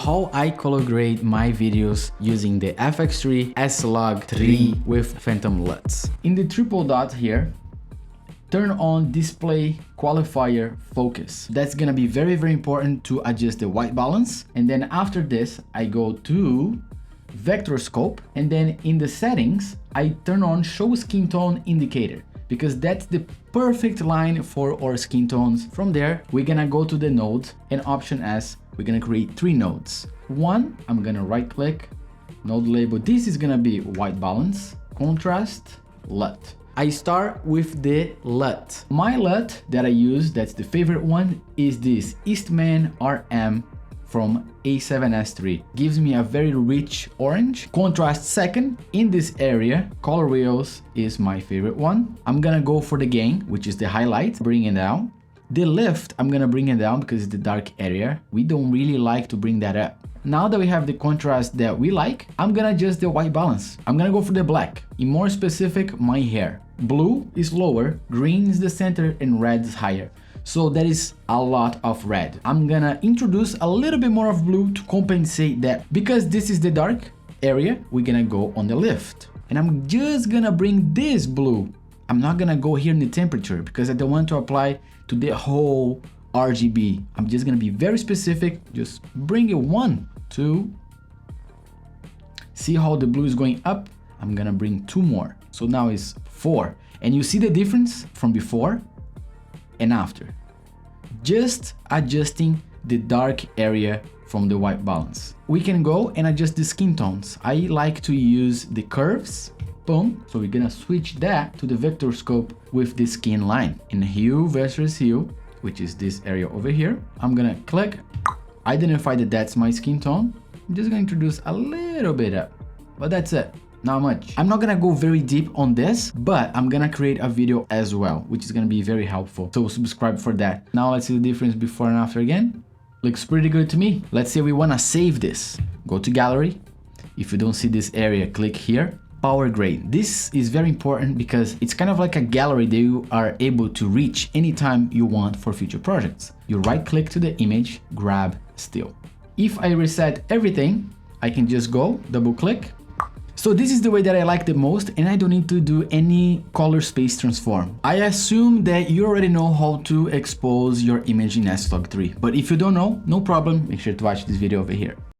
how I color grade my videos using the FX3 S-Log3 with Phantom LUTs. In the triple dot here, turn on display qualifier focus. That's gonna be very, very important to adjust the white balance. And then after this, I go to vector scope, and then in the settings, I turn on show skin tone indicator, because that's the perfect line for our skin tones. From there, we're gonna go to the node and option S, we're gonna create 3 nodes. One, I'm gonna right click, node label. This is gonna be white balance, contrast, LUT. I start with the LUT. My LUT that I use, that's the favorite one, is this Eastman RM from A7S3. Gives me a very rich orange. Contrast second. In this area, color wheels is my favorite one. I'm gonna go for the gain, which is the highlight, bring it down. The lift, I'm gonna bring it down because it's the dark area. We don't really like to bring that up. Now that we have the contrast that we like, I'm gonna adjust the white balance. I'm gonna go for the black. In more specific, my hair. Blue is lower, green is the center, and red is higher. So that is a lot of red. I'm gonna introduce a little bit more of blue to compensate that. Because this is the dark area, we're gonna go on the lift. And I'm just gonna bring this blue. I'm not gonna go here in the temperature because I don't want to apply to the whole RGB. I'm just gonna be very specific. Just bring it 1, 2. See how the blue is going up? I'm gonna bring 2 more. So now it's 4. And you see the difference from before and after. Just adjusting the dark area from the white balance. We can go and adjust the skin tones. I like to use the curves. Boom. So we're gonna switch that to the vector scope with the skin line. In hue versus hue, which is this area over here, I'm gonna click, identify that that's my skin tone. I'm just gonna introduce a little bit up, but that's it. Not much. I'm not gonna go very deep on this, but I'm gonna create a video as well, which is gonna be very helpful. So subscribe for that. Now let's see the difference before and after again. Looks pretty good to me. Let's say we wanna save this. Go to gallery. If you don't see this area, click here. Power grade. This is very important because it's kind of like a gallery that you are able to reach anytime you want for future projects. You right click to the image, grab still. If I reset everything, I can just go double click. So this is the way that I like the most, and I don't need to do any color space transform. I assume that you already know how to expose your image in S-Log3, but if you don't know, no problem, make sure to watch this video over here.